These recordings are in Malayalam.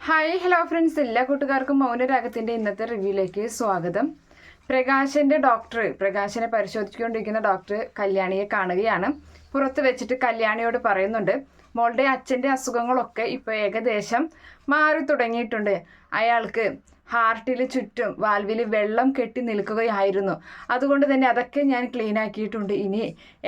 ഹായ് ഹലോ ഫ്രണ്ട്സ്, എല്ലാ കൂട്ടുകാർക്കും മൗനരാഗത്തിൻ്റെ ഇന്നത്തെ റിവ്യൂയിലേക്ക് സ്വാഗതം. പ്രകാശനെ പരിശോധിച്ചുകൊണ്ടിരിക്കുന്ന ഡോക്ടർ കല്യാണിയെ കാണുകയാണ്. പുറത്ത് വെച്ചിട്ട് കല്യാണിയോട് പറയുന്നുണ്ട്, മോളുടെ അച്ഛൻ്റെ അസുഖങ്ങളൊക്കെ ഇപ്പോൾ ഏകദേശം മാറി തുടങ്ങിയിട്ടുണ്ട്. അയാൾക്ക് ഹാർട്ടിൽ ചുറ്റും വാൽവിൽ വെള്ളം കെട്ടി നിൽക്കുകയായിരുന്നു. അതുകൊണ്ട് തന്നെ അതൊക്കെ ഞാൻ ക്ലീൻ ആക്കിയിട്ടുണ്ട്. ഇനി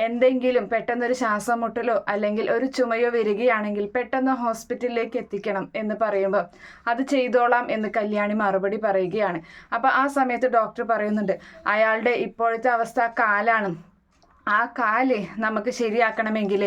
എന്തെങ്കിലും പെട്ടെന്നൊരു ശ്വാസം മുട്ടലോ അല്ലെങ്കിൽ ഒരു ചുമയോ വരികയാണെങ്കിൽ പെട്ടെന്ന് ഹോസ്പിറ്റലിലേക്ക് എത്തിക്കണം എന്ന് പറയുമ്പോൾ അത് ചെയ്തോളാം എന്ന് കല്യാണി മറുപടി പറയുകയാണ്. അപ്പോൾ ആ സമയത്ത് ഡോക്ടർ പറയുന്നുണ്ട്, അയാളുടെ ഇപ്പോഴത്തെ അവസ്ഥ കാലാണ്. ആ കാല് നമുക്ക് ശരിയാക്കണമെങ്കിൽ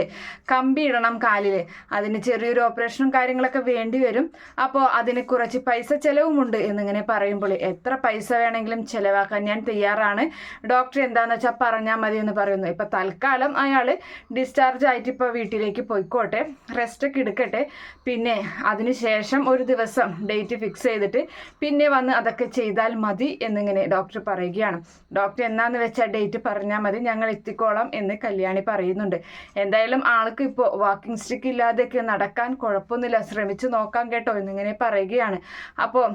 കമ്പി ഇടണം കാലിൽ. അതിന് ചെറിയൊരു ഓപ്പറേഷനും കാര്യങ്ങളൊക്കെ വേണ്ടി വരും. അപ്പോൾ അതിന് കുറച്ച് പൈസ ചിലവുമുണ്ട് എന്നിങ്ങനെ പറയുമ്പോൾ എത്ര പൈസ വേണമെങ്കിലും ചിലവാക്കാൻ ഞാൻ തയ്യാറാണ്. ഡോക്ടർ എന്താണെന്ന് വെച്ചാൽ പറഞ്ഞാൽ മതി എന്ന് പറയുന്നു. ഇപ്പോൾ തൽക്കാലം അയാൾ ഡിസ്ചാർജ് ആയിട്ട് ഇപ്പോൾ വീട്ടിലേക്ക് പോയിക്കോട്ടെ, റെസ്റ്റൊക്കെ എടുക്കട്ടെ. പിന്നെ അതിന് ശേഷം ഒരു ദിവസം ഡേറ്റ് ഫിക്സ് ചെയ്തിട്ട് പിന്നെ വന്ന് അതൊക്കെ ചെയ്താൽ മതി എന്നിങ്ങനെ ഡോക്ടർ പറയുകയാണ്. ഡോക്ടർ എന്നാന്ന് വെച്ചാൽ ഡേറ്റ് പറഞ്ഞാൽ മതി, ഞങ്ങൾ എത്തിക്കോളാം എന്ന് കല്യാണി പറയുന്നുണ്ട്. എന്തായാലും ആൾക്ക് ഇപ്പോൾ വാക്കിംഗ് സ്റ്റിക്ക് ഇല്ലാതെയൊക്കെ നടക്കാൻ കുഴപ്പമൊന്നുമില്ല, ശ്രമിച്ചു നോക്കാം കേട്ടോ എന്നിങ്ങനെ പറയുകയാണ്. അപ്പോൾ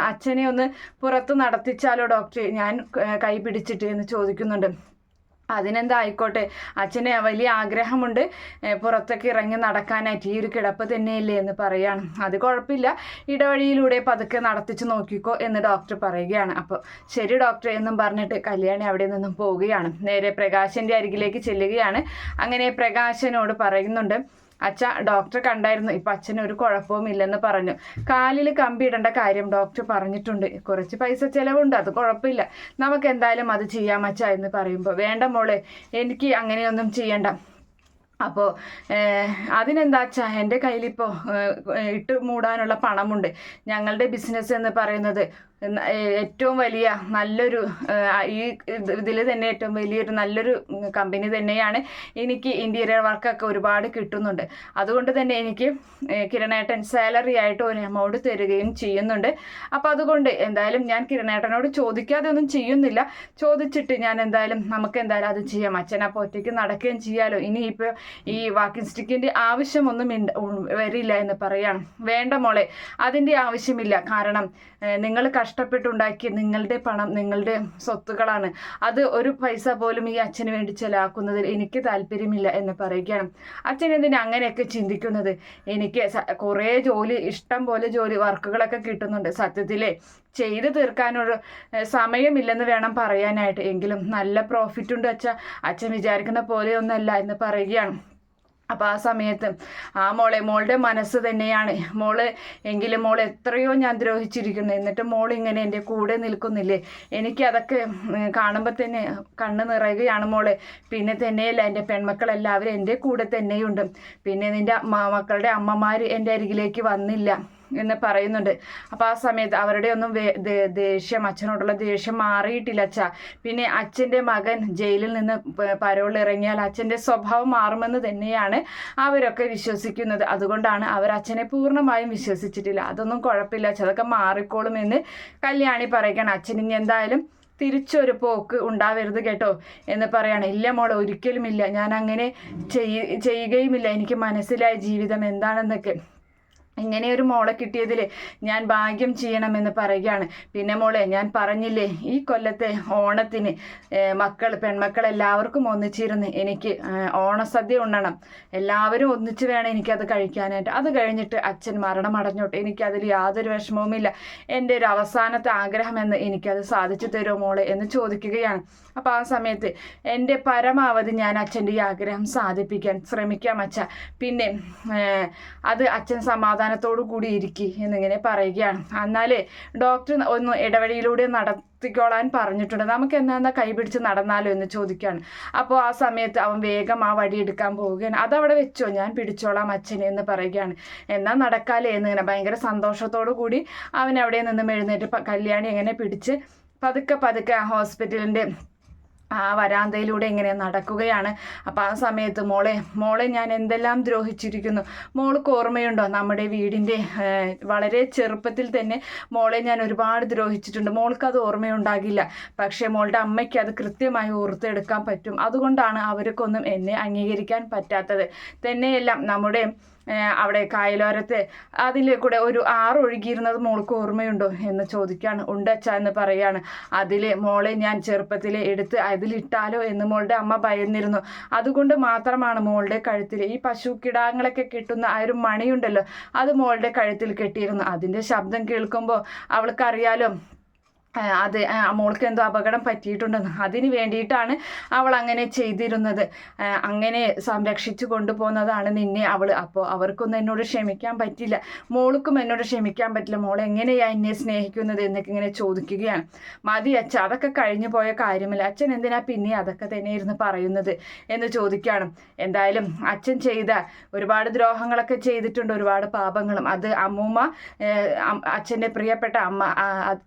അച്ഛനെ ഒന്ന് പുറത്ത് നടത്തിച്ചാലോ ഡോക്ടർ, ഞാൻ കൈ പിടിച്ചിട്ട് എന്ന് ചോദിക്കുന്നുണ്ട്. അതിനെന്താ ആയിക്കോട്ടെ, അച്ഛന് വലിയ ആഗ്രഹമുണ്ട് പുറത്തൊക്കെ ഇറങ്ങി നടക്കാനായിട്ട്, ഈ ഒരു കിടപ്പ് തന്നെയല്ലേ എന്ന് പറയാണ്. അത് കുഴപ്പമില്ല, ഇടവഴിയിലൂടെ പതുക്കെ നടത്തിച്ച് നോക്കിക്കോ എന്ന് ഡോക്ടർ പറയുകയാണ്. അപ്പോൾ ശരി ഡോക്ടർ എന്നും പറഞ്ഞിട്ട് കല്യാണി അവിടെ നിന്നും പോവുകയാണ്. നേരെ പ്രകാശൻ്റെ അരികിലേക്ക് ചെല്ലുകയാണ്. അങ്ങനെ പ്രകാശനോട് പറയുന്നുണ്ട്, അച്ഛ ഡോക്ടർ കണ്ടായിരുന്നു, ഇപ്പം അച്ഛന് ഒരു കുഴപ്പവും ഇല്ലെന്ന് പറഞ്ഞു. കാലിൽ കമ്പി ഇടേണ്ട കാര്യം ഡോക്ടർ പറഞ്ഞിട്ടുണ്ട്, കുറച്ച് പൈസ ചിലവുണ്ട്, അത് കുഴപ്പമില്ല, നമുക്ക് എന്തായാലും അത് ചെയ്യാം അച്ഛ എന്ന് പറയുമ്പോൾ, വേണ്ട മോളെ എനിക്ക് അങ്ങനെയൊന്നും ചെയ്യണ്ട. അപ്പോൾ അതിനെന്താ വെച്ചാൽ എൻ്റെ കയ്യിലിപ്പോൾ ഇട്ട് മൂടാനുള്ള പണമുണ്ട്. ഞങ്ങളുടെ ബിസിനസ് എന്ന് പറയുന്നത് ഏറ്റവും വലിയ നല്ലൊരു ഈ ഇതിൽ തന്നെ ഏറ്റവും വലിയൊരു നല്ലൊരു കമ്പനി തന്നെയാണ്. എനിക്ക് ഇൻറ്റീരിയർ വർക്കൊക്കെ ഒരുപാട് കിട്ടുന്നുണ്ട്. അതുകൊണ്ട് തന്നെ എനിക്ക് കിരണേട്ടൻ സാലറി ആയിട്ട് ഒരു എമൗണ്ട് തരികയും ചെയ്യുന്നുണ്ട്. അപ്പോൾ അതുകൊണ്ട് എന്തായാലും ഞാൻ കിരണേട്ടനോട് ചോദിക്കാതെ ഒന്നും ചെയ്യുന്നില്ല. ചോദിച്ചിട്ട് ഞാൻ എന്തായാലും നമുക്ക് എന്തായാലും അത് ചെയ്യാം. അച്ഛനപ്പോൾ ഒറ്റയ്ക്ക് നടക്കുകയും ചെയ്യാമല്ലോ. ഇനിയിപ്പോൾ ഈ വാക്കിംഗ് സ്റ്റിക്കിൻ്റെ ആവശ്യമൊന്നും വരില്ല എന്ന് പറയാണ്. വേണ്ട മോളെ, അതിൻ്റെ ആവശ്യമില്ല. കാരണം നിങ്ങൾ കഷ്ടപ്പെട്ടുണ്ടാക്കിയ നിങ്ങളുടെ പണം, നിങ്ങളുടെ സ്വത്തുക്കളാണ്. അത് ഒരു പൈസ പോലും ഈ അച്ഛന് വേണ്ടി ചെലവാക്കുന്നതിൽ എനിക്ക് താല്പര്യമില്ല എന്ന് പറയുകയാണ്. അച്ഛൻ എന്തിനാ അങ്ങനെയൊക്കെ ചിന്തിക്കുന്നത്? എനിക്ക് കുറേ ജോലി, ഇഷ്ടം പോലെ ജോലി വർക്കുകളൊക്കെ കിട്ടുന്നുണ്ട്. സത്യത്തിൽ ചെയ്ത് തീർക്കാനൊരു സമയമില്ലെന്ന് വേണം പറയാനായിട്ട്. എങ്കിലും നല്ല പ്രോഫിറ്റ് ഉണ്ട് അച്ഛൻ വിചാരിക്കുന്ന പോലെയൊന്നല്ല എന്ന് പറയുകയാണ്. അപ്പോൾ ആ സമയത്ത് മോളുടെ മനസ്സ് തന്നെയാണ് മോള്, എങ്കിലും മോൾ എത്രയോ ഞാൻ ദ്രോഹിച്ചിരിക്കുന്നു, എന്നിട്ട് മോൾ ഇങ്ങനെ എൻ്റെ കൂടെ നിൽക്കുന്നില്ലേ? എനിക്കതൊക്കെ കാണുമ്പോൾ തന്നെ കണ്ണ് നിറയുകയാണ് മോളെ. പിന്നെ തന്നെയല്ല, എൻ്റെ പെൺമക്കളെല്ലാവരും എൻ്റെ കൂടെ തന്നെയുണ്ട്. പിന്നെ നിൻ്റെ മക്കളുടെ അമ്മമാർ എൻ്റെ അരികിലേക്ക് വന്നില്ല എന്ന് പറയുന്നുണ്ട്. അപ്പോൾ ആ സമയത്ത് അവരുടെ ഒന്നും ദേഷ്യം, അച്ഛനോടുള്ള ദേഷ്യം മാറിയിട്ടില്ല അച്ഛ. പിന്നെ അച്ഛൻ്റെ മകൻ ജയിലിൽ നിന്ന് പരോളിൽ ഇറങ്ങിയാൽ അച്ഛൻ്റെ സ്വഭാവം മാറുമെന്ന് തന്നെയാണ് അവരൊക്കെ വിശ്വസിക്കുന്നത്. അതുകൊണ്ടാണ് അവർ അച്ഛനെ പൂർണ്ണമായും വിശ്വസിച്ചിട്ടില്ല. അതൊന്നും കുഴപ്പമില്ല അച്ഛ, അതൊക്കെ മാറിക്കോളും എന്ന് കല്യാണി പറയുകയാണ്. അച്ഛൻ ഇനി എന്തായാലും തിരിച്ചൊരു പോക്ക് ഉണ്ടാവരുത് കേട്ടോ എന്ന് പറയാണ്. ഇല്ല മോളെ, ഒരിക്കലുമില്ല, ഞാൻ അങ്ങനെ ചെയ്യുകയുമില്ല. എനിക്ക് മനസ്സിലായ ജീവിതം എന്താണെന്നൊക്കെ. ഇങ്ങനെ ഒരു മോളെ കിട്ടിയതിൽ ഞാൻ ഭാഗ്യം ചെയ്യണമെന്ന് പറയുകയാണ്. പിന്നെ മോളെ, ഞാൻ പറഞ്ഞില്ലേ, ഈ കൊല്ലത്തെ ഓണത്തിന് പെൺമക്കൾ എല്ലാവർക്കും ഒന്നിച്ചിരുന്ന് എനിക്ക് ഓണസദ്യ ഉണ്ണണം. എല്ലാവരും ഒന്നിച്ച് വേണം എനിക്കത് കഴിക്കാനായിട്ട്. അത് കഴിഞ്ഞിട്ട് അച്ഛൻ മരണമടഞ്ഞോട്ടെ, എനിക്കതിൽ യാതൊരു വിഷമവുമില്ല. എൻ്റെ ഒരു അവസാനത്തെ ആഗ്രഹമെന്ന് എനിക്കത് സാധിച്ചു തരുമോ മോളെ എന്ന് ചോദിക്കുകയാണ്. അപ്പോൾ ആ സമയത്ത് എൻ്റെ പരമാവധി ഞാൻ അച്ഛൻ്റെ ഈ ആഗ്രഹം സാധിപ്പിക്കാൻ ശ്രമിക്കാം അച്ഛ. പിന്നെ അത് അച്ഛൻ സമാധാനത്തോടു കൂടി ഇരിക്കി എന്നിങ്ങനെ പറയുകയാണ്. എന്നാൽ ഡോക്ടർ ഒന്ന് ഇടവഴിയിലൂടെ നടത്തിക്കോളാൻ പറഞ്ഞിട്ടുണ്ട്, നമുക്ക് എന്നാ കൈപിടിച്ച് നടന്നാലോ എന്ന് ചോദിക്കുകയാണ്. അപ്പോൾ ആ സമയത്ത് അവൻ വേഗം ആ വടി എടുക്കാൻ പോവുകയാണ്. അതവിടെ വെച്ചോ, ഞാൻ പിടിച്ചോളാം അച്ഛനെ എന്ന് പറയുകയാണ്. എന്നാൽ നടക്കാലേ എന്നിങ്ങനെ ഭയങ്കര സന്തോഷത്തോടു കൂടി അവൻ അവിടെ നിന്നും എഴുന്നേറ്റ് കല്യാണി എങ്ങനെ പിടിച്ച് പതുക്കെ ഹോസ്പിറ്റലിൻ്റെ ആ വരാന്തയിലൂടെ ഇങ്ങനെ നടക്കുകയാണ്. അപ്പോൾ ആ സമയത്ത് മോളെ ഞാൻ എന്തെല്ലാം ദ്രോഹിച്ചിരിക്കുന്നു. മോൾക്ക് ഓർമ്മയുണ്ടോ, നമ്മുടെ വീടിൻ്റെ വളരെ ചെറുപ്പത്തിൽ തന്നെ മോളെ ഞാൻ ഒരുപാട് ദ്രോഹിച്ചിട്ടുണ്ട്. മോൾക്കത് ഓർമ്മയുണ്ടാകില്ല, പക്ഷേ മോളുടെ അമ്മയ്ക്ക് അത് കൃത്യമായി ഓർത്തെടുക്കാൻ പറ്റും. അതുകൊണ്ടാണ് അവർക്കൊന്നും എന്നെ അംഗീകരിക്കാൻ പറ്റാത്തത്. തന്നെയെല്ലാം നമ്മുടെ അവിടെ കായലോരത്ത് അതിൽ കൂടെ ഒരു ആറ് ഒഴുകിയിരുന്നത് മോൾക്ക് ഓർമ്മയുണ്ടോ എന്ന് ചോദിക്കുകയാണ്. ഉണ്ട് അച്ഛാ എന്ന് പറയാണ്. അതിൽ മോളെ ഞാൻ ചെറുപ്പത്തിൽ എടുത്ത് അതിലിട്ടാലോ എന്ന് മോളുടെ അമ്മ ഭയന്നിരുന്നു. അതുകൊണ്ട് മാത്രമാണ് മോളുടെ കഴുത്തിൽ ഈ പശു കിടാങ്ങളൊക്കെ കെട്ടുന്ന ആ ഒരു മണിയുണ്ടല്ലോ, അത് മോളുടെ കഴുത്തിൽ കെട്ടിയിരുന്നു. അതിൻ്റെ ശബ്ദം കേൾക്കുമ്പോൾ അവൾക്കറിയാലോ അത് മോൾക്ക് എന്തോ അപകടം പറ്റിയിട്ടുണ്ടെന്ന്. അതിന് വേണ്ടിയിട്ടാണ് അവൾ അങ്ങനെ ചെയ്തിരുന്നത്. അങ്ങനെ സംരക്ഷിച്ചു കൊണ്ടുപോകുന്നതാണ് നിന്നെ അവൾ. അപ്പോൾ അവർക്കൊന്നും എന്നോട് ക്ഷമിക്കാൻ പറ്റില്ല, മോൾക്കും എന്നോട് ക്ഷമിക്കാൻ പറ്റില്ല. മോൾ എങ്ങനെയാ എന്നെ സ്നേഹിക്കുന്നത് എന്നൊക്കെ ഇങ്ങനെ ചോദിക്കുകയാണ്. മതി അച്ഛ, അതൊക്കെ കഴിഞ്ഞു പോയ കാര്യമില്ല. അച്ഛൻ എന്തിനാ പിന്നെ അതൊക്കെ തന്നെ ഇരുന്ന് പറയുന്നത് എന്ന് ചോദിക്കുകയാണ്. എന്തായാലും അച്ഛൻ ചെയ്ത ഒരുപാട് ദ്രോഹങ്ങളൊക്കെ ചെയ്തിട്ടുണ്ട്, ഒരുപാട് പാപങ്ങളും. അത് അമ്മൂമ്മ അച്ഛൻ്റെ പ്രിയപ്പെട്ട അമ്മ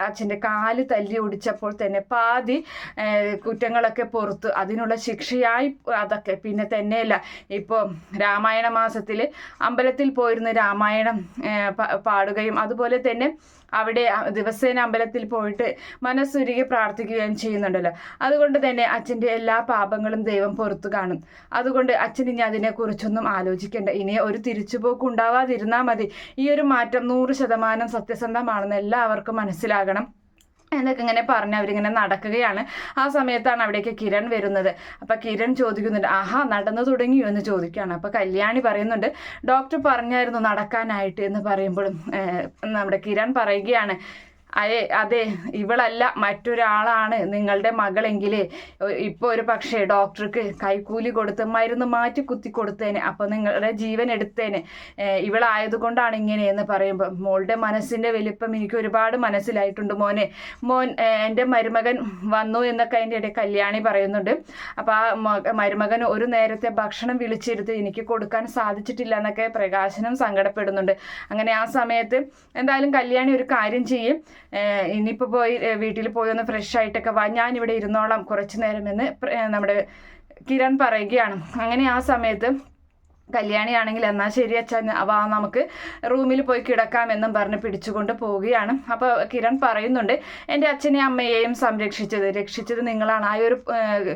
അച്ഛൻ്റെ കാല് തല്ലി ഒടിച്ചപ്പോൾ തന്നെ പാതി കുറ്റങ്ങളൊക്കെ പുറത്തു. അതിനുള്ള ശിക്ഷയായി അതൊക്കെ. പിന്നെ തന്നെയല്ല, ഇപ്പോൾ രാമായണ മാസത്തിൽ അമ്പലത്തിൽ പോയിരുന്ന് രാമായണം പാടുകയും അതുപോലെ തന്നെ അവിടെ ദിവസേന അമ്പലത്തിൽ പോയിട്ട് മനസ്സുരുകി പ്രാർത്ഥിക്കുകയും ചെയ്യുന്നുണ്ടല്ലോ. അതുകൊണ്ട് തന്നെ അച്ഛൻ്റെ എല്ലാ പാപങ്ങളും ദൈവം പുറത്തു കാണും. അതുകൊണ്ട് അച്ഛൻ ഇനി അതിനെക്കുറിച്ചൊന്നും ആലോചിക്കേണ്ട. ഇനി ഒരു തിരിച്ചുപോക്ക് ഉണ്ടാവാതിരുന്നാൽ മതി. ഈ ഒരു മാറ്റം 100% സത്യസന്ധമാണെന്ന് എല്ലാവർക്കും മനസ്സിലാകണം എന്നൊക്കെ ഇങ്ങനെ പറഞ്ഞ് അവരിങ്ങനെ നടക്കുകയാണ്. ആ സമയത്താണ് അവിടേക്ക് കിരൺ വരുന്നത്. അപ്പം കിരൺ ചോദിക്കുന്നുണ്ട്, ആഹാ നടന്നു തുടങ്ങിയോ എന്ന് ചോദിക്കുകയാണ്. അപ്പം കല്യാണി പറയുന്നുണ്ട്, ഡോക്ടർ പറഞ്ഞായിരുന്നു നടക്കാനായിട്ട് എന്ന് പറയുമ്പോഴും നമ്മുടെ കിരൺ പറയുകയാണ്, അതെ ഇവളല്ല മറ്റൊരാളാണ് നിങ്ങളുടെ മകളെങ്കിൽ ഇപ്പോൾ ഒരു പക്ഷേ ഡോക്ടർക്ക് കൈക്കൂലി കൊടുത്ത് മരുന്ന് മാറ്റി കുത്തി കൊടുത്തേനെ, അപ്പോൾ നിങ്ങളുടെ ജീവൻ എടുത്തേനെ. ഇവളായതുകൊണ്ടാണ് ഇങ്ങനെയെന്ന് പറയുമ്പോൾ മോളുടെ മനസ്സിൻ്റെ വലിപ്പം എനിക്ക് ഒരുപാട് മനസ്സിലായിട്ടുണ്ട് മോൻ എൻ്റെ മരുമകൻ വന്നു എന്നൊക്കെ അതിൻ്റെ ഇടയിൽ കല്യാണി പറയുന്നുണ്ട്. അപ്പോൾ ആ മരുമകൻ ഒരു നേരത്തെ ഭക്ഷണം വിളിച്ചിരുത്ത് എനിക്ക് കൊടുക്കാൻ സാധിച്ചിട്ടില്ല എന്നൊക്കെ പ്രകാശനും സങ്കടപ്പെടുന്നുണ്ട്. അങ്ങനെ ആ സമയത്ത് എന്തായാലും കല്യാണി ഒരു കാര്യം ചെയ്യും, ഇനിയിപ്പോൾ പോയി വീട്ടിൽ പോയി ഒന്ന് ഫ്രഷ് ആയിട്ടൊക്കെ വാ, ഞാനിവിടെ ഇരുന്നോളാം കുറച്ച് നേരം എന്ന് നമ്മുടെ കിരൺ പറയുകയാണ്. അങ്ങനെ ആ സമയത്ത് കല്യാണിയാണെങ്കിൽ എന്നാൽ ശരി അച്ഛൻ വാ നമുക്ക് റൂമിൽ പോയി കിടക്കാമെന്നും പറഞ്ഞ് പിടിച്ചുകൊണ്ട് പോവുകയാണ്. അപ്പോൾ കിരൺ പറയുന്നുണ്ട്, എൻ്റെ അച്ഛനെയും അമ്മയെയും രക്ഷിച്ചത് നിങ്ങളാണ്. ആ ഒരു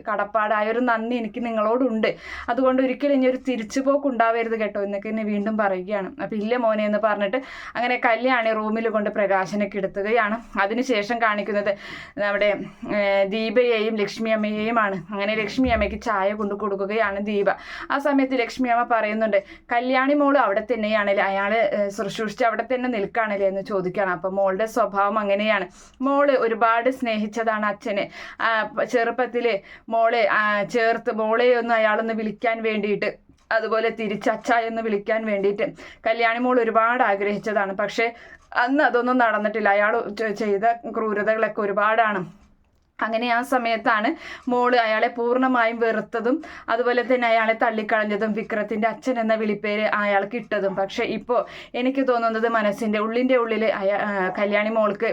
കടപ്പാട്, ആ ഒരു നന്ദി എനിക്ക് നിങ്ങളോടുണ്ട്. അതുകൊണ്ട് ഒരിക്കലും ഇനി ഒരു തിരിച്ചുപോക്ക് ഉണ്ടാവരുത് കേട്ടോ എന്നൊക്കെ എന്നെ വീണ്ടും പറയുകയാണ്. അപ്പം ഇല്ല മോനെ എന്ന് പറഞ്ഞിട്ട് അങ്ങനെ കല്യാണി റൂമിൽ കൊണ്ട് പ്രകാശനെ കിടത്തുകയാണ്. അതിനുശേഷം കാണിക്കുന്നത് നമ്മുടെ ദീപയെയും ലക്ഷ്മി അമ്മയെയുമാണ്. അങ്ങനെ ലക്ഷ്മി അമ്മയ്ക്ക് ചായ കൊണ്ടു കൊടുക്കുകയാണ് ദീപ. ആ സമയത്ത് ലക്ഷ്മി അമ്മ പറയുന്നുണ്ട്, കല്യാണി മോള് അവിടെ തന്നെയാണല്ലേ, അയാൾ ശുശ്രൂഷിച്ച് അവിടെ തന്നെ നിൽക്കുകയാണല്ലേ എന്ന് ചോദിക്കുകയാണ്. അപ്പം മോളുടെ സ്വഭാവം അങ്ങനെയാണ്. മോള് ഒരുപാട് സ്നേഹിച്ചതാണ് അച്ഛനെ. ചെറുപ്പത്തിൽ മോളെ ചേർത്ത് മോളെ ഒന്ന് അയാളൊന്ന് വിളിക്കാൻ വേണ്ടിയിട്ട്, അതുപോലെ തിരിച്ചച്ഛ എന്ന് വിളിക്കാൻ വേണ്ടിയിട്ട് കല്യാണി മോൾ ഒരുപാട് ആഗ്രഹിച്ചതാണ്. പക്ഷേ അന്ന് അതൊന്നും നടന്നിട്ടില്ല. അയാൾ ചെയ്ത ക്രൂരതകളൊക്കെ ഒരുപാടാണ്. അങ്ങനെ ആ സമയത്താണ് മോള് അയാളെ പൂർണ്ണമായും വെറുത്തതും അതുപോലെ തന്നെ അയാളെ തള്ളിക്കളഞ്ഞതും വിക്രത്തിൻ്റെ അച്ഛൻ എന്ന വിളിപ്പേര് അയാൾക്ക് ഇട്ടതും. പക്ഷെ ഇപ്പോൾ എനിക്ക് തോന്നുന്നത് മനസ്സിൻ്റെ ഉള്ളിൻ്റെ ഉള്ളിൽ കല്യാണി മോൾക്ക്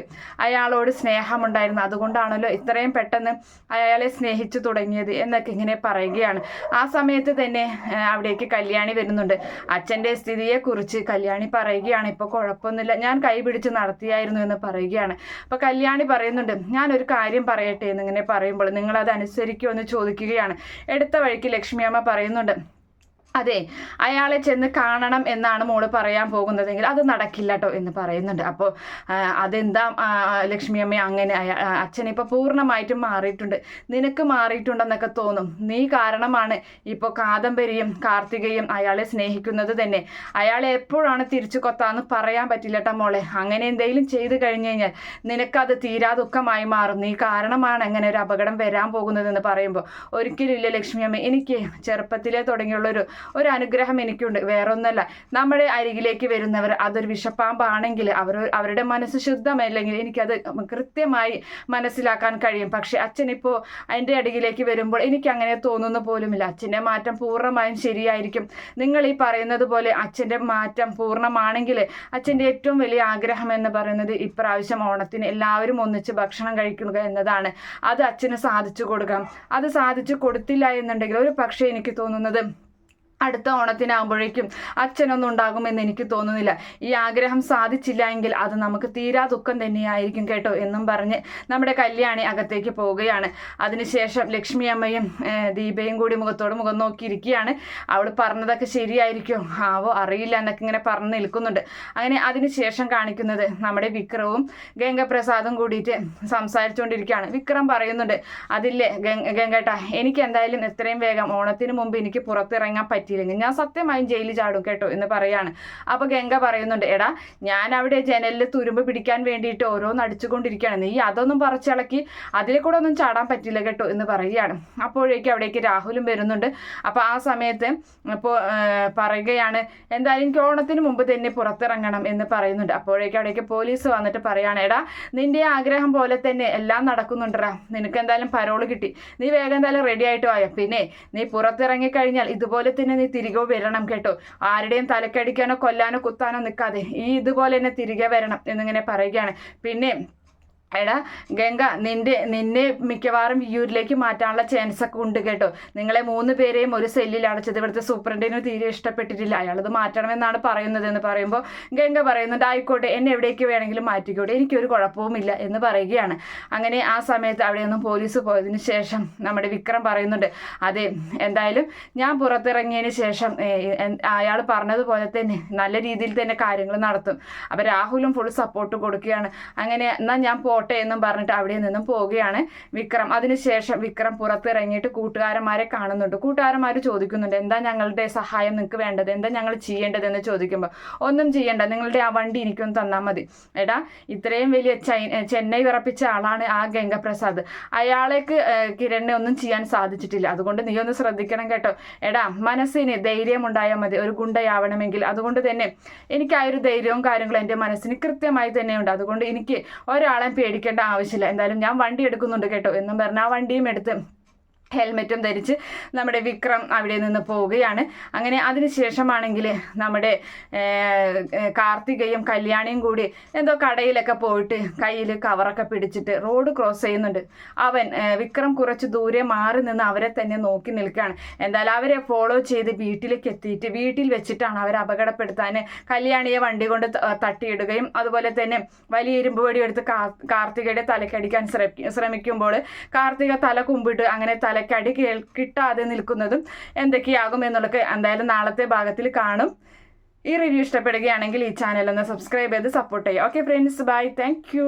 അയാളോട് സ്നേഹമുണ്ടായിരുന്നു. അതുകൊണ്ടാണല്ലോ ഇത്രയും പെട്ടെന്ന് അയാളെ സ്നേഹിച്ചു തുടങ്ങിയത് എന്നൊക്കെ ഇങ്ങനെ പറയുകയാണ്. ആ സമയത്ത് തന്നെ അവിടേക്ക് കല്യാണി വരുന്നുണ്ട്. അച്ഛൻ്റെ സ്ഥിതിയെക്കുറിച്ച് കല്യാണി പറയുകയാണ്, ഇപ്പോൾ കുഴപ്പമൊന്നുമില്ല, ഞാൻ കൈപിടിച്ച് നടത്തിയായിരുന്നു എന്ന് പറയുകയാണ്. അപ്പോൾ കല്യാണി പറയുന്നുണ്ട്, ഞാനൊരു കാര്യം പറയട്ടെ എന്നിങ്ങനെ പറയുമ്പോൾ നിങ്ങളത് അനുസരിക്കുമോ എന്ന് ചോദിക്കുകയാണ്. എടുത്ത വഴിക്ക് ലക്ഷ്മി അമ്മ പറയുന്നുണ്ട്, അതെ അയാളെ ചെന്ന് കാണണം എന്നാണ് മോള് പറയാൻ പോകുന്നതെങ്കിൽ അത് നടക്കില്ല കേട്ടോ എന്ന് പറയുന്നുണ്ട്. അപ്പോൾ അതെന്താ ലക്ഷ്മി അമ്മ അങ്ങനെ, അച്ഛനിപ്പോൾ പൂർണ്ണമായിട്ടും മാറിയിട്ടുണ്ട്, നിനക്ക് മാറിയിട്ടുണ്ടെന്നൊക്കെ തോന്നും, നീ കാരണമാണ് ഇപ്പോൾ കാദംബരിയും കാർത്തികയും അയാളെ സ്നേഹിക്കുന്നത് തന്നെ. അയാളെ എപ്പോഴാണ് തിരിച്ചു കൊത്താന്ന് പറയാൻ പറ്റില്ല കേട്ടോ മോളെ. അങ്ങനെ എന്തെങ്കിലും ചെയ്തു കഴിഞ്ഞു കഴിഞ്ഞാൽ നിനക്കത് തീരാ ദുഃഖമായി മാറും. നീ കാരണമാണ് അങ്ങനെ ഒരു അപകടം വരാൻ പോകുന്നതെന്ന് പറയുമ്പോൾ ഒരിക്കലും ഇല്ല ലക്ഷ്മി അമ്മ, എനിക്ക് ചെറുപ്പത്തിലേ തുടങ്ങിയുള്ളൊരു അനുഗ്രഹം എനിക്കുണ്ട്. വേറൊന്നല്ല, നമ്മുടെ അരികിലേക്ക് വരുന്നവർ അതൊരു വിഷപ്പാമ്പാണെങ്കിൽ അവരുടെ മനസ്സ് ശുദ്ധമല്ലെങ്കിൽ എനിക്കത് കൃത്യമായി മനസ്സിലാക്കാൻ കഴിയും. പക്ഷെ അച്ഛനിപ്പോൾ അതിൻ്റെ അരികിലേക്ക് വരുമ്പോൾ എനിക്ക് അങ്ങനെ തോന്നുന്നു പോലുമില്ല. അച്ഛൻ്റെ മാറ്റം പൂർണ്ണമായും ശരിയായിരിക്കും. നിങ്ങൾ ഈ പറയുന്നത് പോലെ അച്ഛൻ്റെ മാറ്റം പൂർണ്ണമാണെങ്കിൽ അച്ഛൻ്റെ ഏറ്റവും വലിയ ആഗ്രഹം എന്ന് പറയുന്നത് ഇപ്രാവശ്യം ഓണത്തിന് എല്ലാവരും ഒന്നിച്ച് ഭക്ഷണം കഴിക്കുക എന്നതാണ്. അത് അച്ഛന് സാധിച്ചു കൊടുക്കാം. അത് സാധിച്ചു കൊടുത്തില്ല എന്നുണ്ടെങ്കിൽ ഒരു പക്ഷേ എനിക്ക് തോന്നുന്നത് അടുത്ത ഓണത്തിനാകുമ്പോഴേക്കും അച്ഛനൊന്നും ഉണ്ടാകുമെന്ന് എനിക്ക് തോന്നുന്നില്ല. ഈ ആഗ്രഹം സാധിച്ചില്ല എങ്കിൽ അത് നമുക്ക് തീരാ ദുഃഖം തന്നെയായിരിക്കും കേട്ടോ എന്നും പറഞ്ഞ് നമ്മുടെ കല്യാണി അകത്തേക്ക് പോവുകയാണ്. അതിനുശേഷം ലക്ഷ്മി അമ്മയും ദീപയും കൂടി മുഖത്തോട് മുഖം നോക്കിയിരിക്കുകയാണ്. അവൾ പറഞ്ഞതൊക്കെ ശരിയായിരിക്കും ആവോ അറിയില്ല എന്നൊക്കെ ഇങ്ങനെ പറഞ്ഞു നിൽക്കുന്നുണ്ട്. അങ്ങനെ അതിനുശേഷം കാണിക്കുന്നത് നമ്മുടെ വിക്രവും ഗംഗപ്രസാദും കൂടിയിട്ട് സംസാരിച്ചുകൊണ്ടിരിക്കുകയാണ്. വിക്രം പറയുന്നുണ്ട്, അതില്ലേ ഗംഗേട്ടാ, എനിക്ക് എന്തായാലും എത്രയും വേഗം ഓണത്തിന് മുമ്പ് എനിക്ക് പുറത്തിറങ്ങാൻ പറ്റിയില്ലെങ്കിൽ ഞാൻ സത്യമായും ജയിലിൽ ചാടും കേട്ടോ എന്ന് പറയാണ്. അപ്പൊ ഗംഗ പറയുന്നുണ്ട്, എടാ ഞാൻ അവിടെ ജനലിൽ തുരുമ്പ് പിടിക്കാൻ വേണ്ടിയിട്ട് ഓരോന്ന് അടിച്ചുകൊണ്ടിരിക്കുകയാണ്, നീ അതൊന്നും പറിച്ചിളക്കി അതിൽ കൂടെ ഒന്നും ചാടാൻ പറ്റില്ല കേട്ടോ എന്ന് പറയുകയാണ്. അപ്പോഴേക്കും അവിടേക്ക് രാഹുലും വരുന്നുണ്ട്. അപ്പൊ ആ സമയത്ത് അപ്പോൾ പറയുകയാണ്, എന്തായാലും എനിക്ക് ഓണത്തിന് മുമ്പ് തന്നെ പുറത്തിറങ്ങണം എന്ന് പറയുന്നുണ്ട്. അപ്പോഴേക്കും അവിടേക്ക് പോലീസ് വന്നിട്ട് പറയാണ്, എടാ നിന്റെ ആഗ്രഹം പോലെ തന്നെ എല്ലാം നടക്കുന്നുണ്ടടാ, നിനക്ക് എന്തായാലും പരോള് കിട്ടി, നീ വേഗം എന്തായാലും റെഡി ആയിട്ട് ആയോ, പിന്നെ നീ പുറത്തിറങ്ങിക്കഴിഞ്ഞാൽ ഇതുപോലെ തന്നെ നീ തിരികെ വരണം കേട്ടോ, ആരുടെയും തലക്കടിക്കാനോ കൊല്ലാനോ കുത്താനോ നിൽക്കാതെ ഇതുപോലെ തന്നെ തിരികെ വരണം എന്നിങ്ങനെ പറയുകയാണ്. പിന്നെ എടാ ഗംഗ, നിന്നെ മിക്കവാറും വിയൂരിലേക്ക് മാറ്റാനുള്ള ചാൻസ് ഒക്കെ ഉണ്ട് കേട്ടോ, നിങ്ങളെ 3 പേരെയും ഒരു സെല്ലിൽ അടച്ചത് ഇവിടുത്തെ സൂപ്രണ്ടിന് തീരെ ഇഷ്ടപ്പെട്ടിട്ടില്ല, അയാളത് മാറ്റണമെന്നാണ് പറയുന്നത് എന്ന് പറയുമ്പോൾ ഗംഗ പറയുന്നുണ്ട്, ആയിക്കോട്ടെ എന്നെ എവിടേക്ക് വേണമെങ്കിലും മാറ്റിക്കോട്ടെ, എനിക്കൊരു കുഴപ്പവുമില്ല എന്ന് പറയുകയാണ്. അങ്ങനെ ആ സമയത്ത് അവിടെ നിന്നും പോലീസ് പോയതിന് ശേഷം നമ്മുടെ വിക്രം പറയുന്നുണ്ട്, അതെ എന്തായാലും ഞാൻ പുറത്തിറങ്ങിയതിന് ശേഷം അയാൾ പറഞ്ഞതുപോലെ തന്നെ നല്ല രീതിയിൽ തന്നെ കാര്യങ്ങൾ നടത്തും. അപ്പം രാഹുലും ഫുൾ സപ്പോർട്ട് കൊടുക്കുകയാണ്. അങ്ങനെ എന്നാൽ ഞാൻ പോട്ടെ എന്നും പറഞ്ഞിട്ട് അവിടെ നിന്നും പോവുകയാണ് വിക്രം. അതിനുശേഷം വിക്രം പുറത്തിറങ്ങിയിട്ട് കൂട്ടുകാരന്മാരെ കാണുന്നുണ്ട്. കൂട്ടുകാരന്മാർ ചോദിക്കുന്നുണ്ട്, എന്താ ഞങ്ങളുടെ സഹായം നിങ്ങൾക്ക് വേണ്ടത്, എന്താ ഞങ്ങൾ ചെയ്യേണ്ടതെന്ന് ചോദിക്കുമ്പോൾ, ഒന്നും ചെയ്യേണ്ട, നിങ്ങളുടെ ആ വണ്ടി എനിക്കൊന്ന് തന്നാൽ മതി. എടാ ഇത്രയും വലിയ ചെന്നൈ വിറപ്പിച്ച ആളാണ് ആ ഗംഗപ്രസാദ്, അയാളേക്ക് കിരണിനെ ഒന്നും ചെയ്യാൻ സാധിച്ചിട്ടില്ല, അതുകൊണ്ട് നീ ഒന്ന് ശ്രദ്ധിക്കണം കേട്ടോ. എടാ മനസ്സിന് ധൈര്യം ഉണ്ടായാൽ മതി ഒരു ഗുണ്ടയാവണമെങ്കിൽ, അതുകൊണ്ട് തന്നെ എനിക്ക് ആ ഒരു ധൈര്യവും കാര്യങ്ങളും എൻ്റെ മനസ്സിന് കൃത്യമായി തന്നെയുണ്ട്, അതുകൊണ്ട് എനിക്ക് ഒരാളെ പേടിക്കേണ്ട ആവശ്യമില്ല, എന്തായാലും ഞാൻ വണ്ടി എടുക്കുന്നുണ്ട് കേട്ടോ എന്നും പറഞ്ഞ് ആ വണ്ടിയും എടുത്ത് ഹെൽമെറ്റും ധരിച്ച് നമ്മുടെ വിക്രം അവിടെ നിന്ന് പോവുകയാണ്. അങ്ങനെ അതിനുശേഷമാണെങ്കിൽ നമ്മുടെ കാർത്തികയും കല്യാണിയും കൂടി എന്തോ കടയിലൊക്കെ പോയിട്ട് കയ്യിൽ കവറൊക്കെ പിടിച്ചിട്ട് റോഡ് ക്രോസ് ചെയ്യുന്നുണ്ട്. വിക്രം കുറച്ച് ദൂരെ മാറി നിന്ന് അവരെ തന്നെ നോക്കി നിൽക്കുകയാണ്. എന്തായാലും അവരെ ഫോളോ ചെയ്ത് വീട്ടിലേക്ക് എത്തിയിട്ട് വീട്ടിൽ വെച്ചിട്ടാണ് അവരെ അപകടപ്പെടുത്താൻ കല്യാണിയെ വണ്ടി കൊണ്ട് തട്ടിയിടുകയും അതുപോലെ തന്നെ വലിയ ഇരുമ്പ് വടി എടുത്ത് കാർത്തികയുടെ തലക്കടിക്കാൻ ശ്രമിക്കുമ്പോൾ കാർത്തിക തല കുമ്പിട്ട് അങ്ങനെ തലക്കടി കിട്ടാതെ നിൽക്കുന്നതും എന്തൊക്കെയാകും എന്നുള്ളത് എന്തായാലും നാളത്തെ ഭാഗത്തിൽ കാണും. ഈ റിവ്യൂ ഇഷ്ടപ്പെടുകയാണെങ്കിൽ ഈ ചാനൽ ഒന്ന് സബ്സ്ക്രൈബ് ചെയ്ത് സപ്പോർട്ട് ചെയ്യുക. Okay friends, bye, thank U.